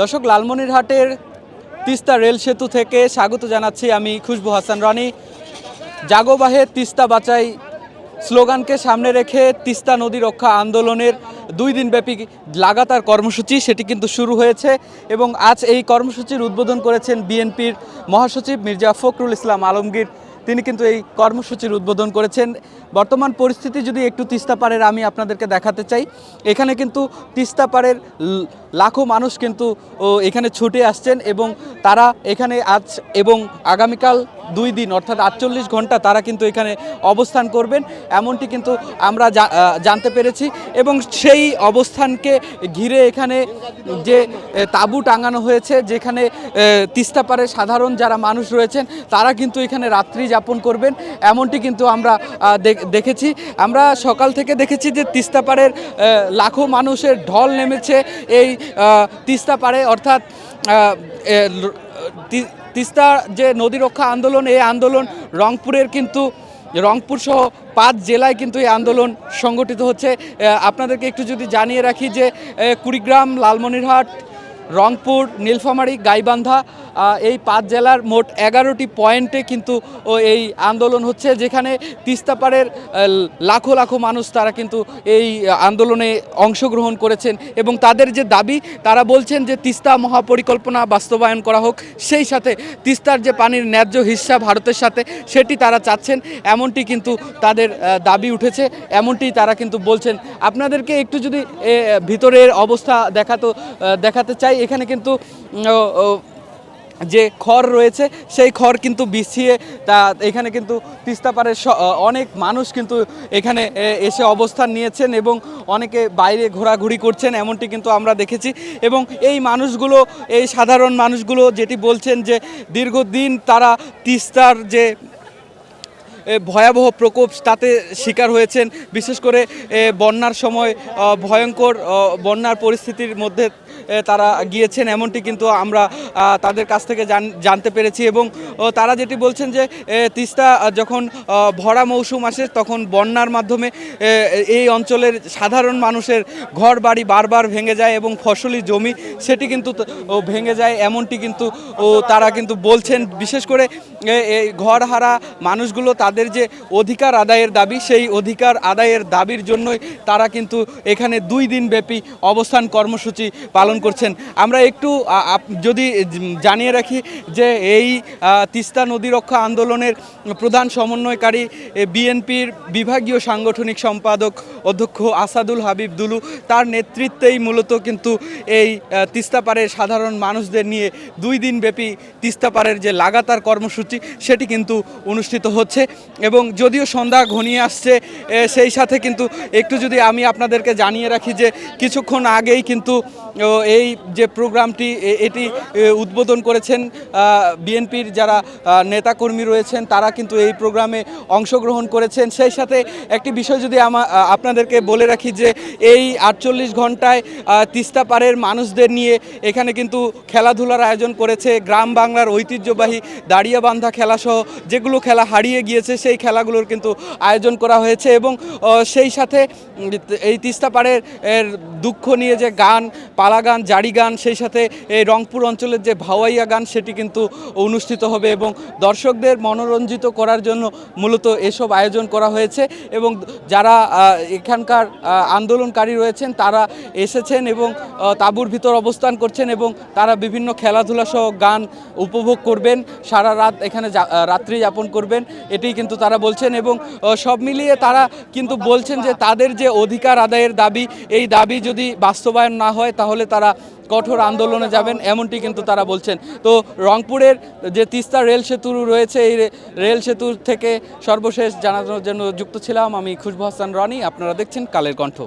দর্শক, লালমনিরহাটের তিস্তা রেল সেতু থেকে স্বাগত জানাচ্ছি আমি খুশবু হাসান রনি। জাগো বাহে তিস্তা বাঁচাই স্লোগানকে সামনে রেখে তিস্তা নদী রক্ষা আন্দোলনের 2 দিনব্যাপী লাগাতার কর্মসূচি সেটি কিন্তু শুরু হয়েছে এবং আজ এই কর্মসূচির উদ্বোধন করেছেন বিএনপির মহাসচিব মির্জা ফখরুল ইসলাম আলমগীর। তিনি কিন্তু এই কর্মসূচির উদ্বোধন করেছেন। বর্তমান পরিস্থিতি যদি একটু তিস্তা পাড়ের আমি আপনাদেরকে দেখাতে চাই, এখানে কিন্তু তিস্তা পাড়ের লাখো মানুষ কিন্তু এখানে ছুটে আসছেন এবং তারা এখানে আজ এবং আগামীকাল 2 দিন অর্থাৎ 48 ঘন্টা তারা কিন্তু এখানে অবস্থান করবেন, এমনটি কিন্তু আমরা জানতে পেরেছি। এবং সেই অবস্থানকে ঘিরে এখানে যে তাঁবু টাঙানো হয়েছে, যেখানে তিস্তা পাড়ে সাধারণ যারা মানুষ রয়েছেন তারা কিন্তু এখানে রাত্রি যাপন করবেন, এমনটি কিন্তু আমরা দেখেছি। আমরা সকাল থেকে দেখেছি যে তিস্তা পাড়ের লাখো মানুষের ঢল নেমেছে এই তিস্তা পাড়ে, অর্থাৎ তিস্তা যে নদী রক্ষা আন্দোলন, এই আন্দোলন রংপুরের কিন্তু রংপুর সহ 5 জেলায় কিন্তু এই আন্দোলন সংগঠিত হচ্ছে। আপনাদেরকে একটু যদি জানিয়ে রাখি যে কুড়িগ্রাম, লালমনিরহাট, রংপুর, নীলফামারী, গাইবান্ধা এই 5 জেলার মোট 11টি পয়েন্টে কিন্তু এই আন্দোলন হচ্ছে, যেখানে তিস্তা পাড়ের লাখো লাখো মানুষ তারা কিন্তু এই আন্দোলনে অংশগ্রহণ করেছেন এবং তাদের যে দাবি, তারা বলছেন যে তিস্তা মহাপরিকল্পনা বাস্তবায়ন করা হোক, সেই সাথে তিস্তার যে পানির ন্যায্য হিস্সা ভারতের সাথে সেটি তারা চাচ্ছেন, এমনটি কিন্তু তাদের দাবি উঠেছে, এমনটি তারা কিন্তু বলছেন। আপনাদেরকে একটু যদি ভিতরের অবস্থা দেখাতে চাই, এখানে কিন্তু যে খড় রয়েছে সেই খড় কিন্তু বিছিয়ে তা এখানে কিন্তু তিস্তা পাড়ের অনেক মানুষ কিন্তু এখানে এসে অবস্থান নিয়েছেন এবং অনেকে বাইরে ঘোরাঘুরি করছেন, এমনটি কিন্তু আমরা দেখেছি। এবং এই মানুষগুলো, এই সাধারণ মানুষগুলো যেটি বলছেন যে দীর্ঘদিন তারা তিস্তার যে ভয়াবহ প্রকোপ তাতে শিকার হয়েছেন, বিশেষ করে বন্যার সময় ভয়ঙ্কর বন্যার পরিস্থিতির মধ্যে তারা গিয়েছেন, এমনটি কিন্তু আমরা তাদের কাছ থেকে জানতে পেরেছি। এবং তারা যেটি বলছেন যে তিস্তা যখন ভরা মৌসুম আসে তখন বন্যার মাধ্যমে এই অঞ্চলের সাধারণ মানুষের ঘর বাড়ি বারবার ভেঙে যায় এবং ফসলি জমি সেটি কিন্তু ভেঙে যায়, এমনটি কিন্তু তারা কিন্তু বলছেন। বিশেষ করে এই ঘরহারা মানুষগুলো তাদের যে অধিকার আদায়ের দাবি, সেই অধিকার আদায়ের দাবির জন্যই তারা কিন্তু এখানে 2 দিন ব্যাপী অবস্থান কর্মসূচি পালন করছেন। আমরা একটু যদি জানিয়ে রাখি যে এই তিস্তা নদী রক্ষা আন্দোলনের প্রধান সমন্বয়কারী বিএনপির বিভাগীয় সাংগঠনিক সম্পাদক অধ্যক্ষ আসাদুল হাবিব দুলু, তার নেতৃত্বেই মূলত কিন্তু এই তিস্তা পাড়ের সাধারণ মানুষদের নিয়ে 2 দিন ব্যাপী তিস্তা পাড়ের যে লাগাতার কর্মসূচি সেটি কিন্তু অনুষ্ঠিত হচ্ছে। এবং যদিও সন্ধ্যা ঘনিয়ে আসছে, সেই সাথে কিন্তু একটু যদি আমি আপনাদেরকে জানিয়ে রাখি যে কিছুক্ষণ আগেই কিন্তু এই যে প্রোগ্রামটি এটি উদ্বোধন করেছেন বিএনপির যারা নেতাকর্মী রয়েছেন, তারা কিন্তু এই প্রোগ্রামে অংশগ্রহণ করেছেন। সেই সাথে একটি বিষয় যদি আপনাদেরকে বলে রাখি যে এই 48 ঘন্টায় তিস্তা পাড়ের মানুষদের নিয়ে এখানে কিন্তু খেলাধুলার আয়োজন করেছে। গ্রাম বাংলার ঐতিহ্যবাহী দাঁড়িয়াবান্ধা খেলাসহ যেগুলো খেলা হারিয়ে গিয়েছে সেই খেলাগুলোর কিন্তু আয়োজন করা হয়েছে। এবং সেই সাথে এই তিস্তা পাড়ের দুঃখ নিয়ে যে গান, পালা গান, জারি গান, সেই সাথে এই রংপুর অঞ্চলের যে ভাওয়াইয়া গান সেটি কিন্তু অনুষ্ঠিত হবে এবং দর্শকদের মনোরঞ্জিত করার জন্য মূলত এসব আয়োজন করা হয়েছে। এবং যারা এখানকার আন্দোলনকারী রয়েছেন তারা এসেছেন এবং তাঁবুর ভিতর অবস্থান করছেন এবং তারা বিভিন্ন খেলাধুলা সহ গান উপভোগ করবেন, সারা রাত এখানে রাত্রি যাপন করবেন, এটি কিন্তু তারা বলছেন। এবং সব মিলিয়ে তারা কিন্তু বলছেন যে তাদের যে অধিকার আদায়ের দাবি, এই দাবি যদি বাস্তবায়ন না হয় তাহলে তারা কঠোর আন্দোলনে যাবেন, এমনটি কিন্তু তারা বলছেন। তো রংপুরের যে তিস্তা রেল সেতু রয়েছে, এই রেল সেতু থেকে সর্বশেষ জানানোর জন্য যুক্ত ছিলাম আমি খুশবু হাসান রনি। আপনারা দেখছেন কালের কণ্ঠ।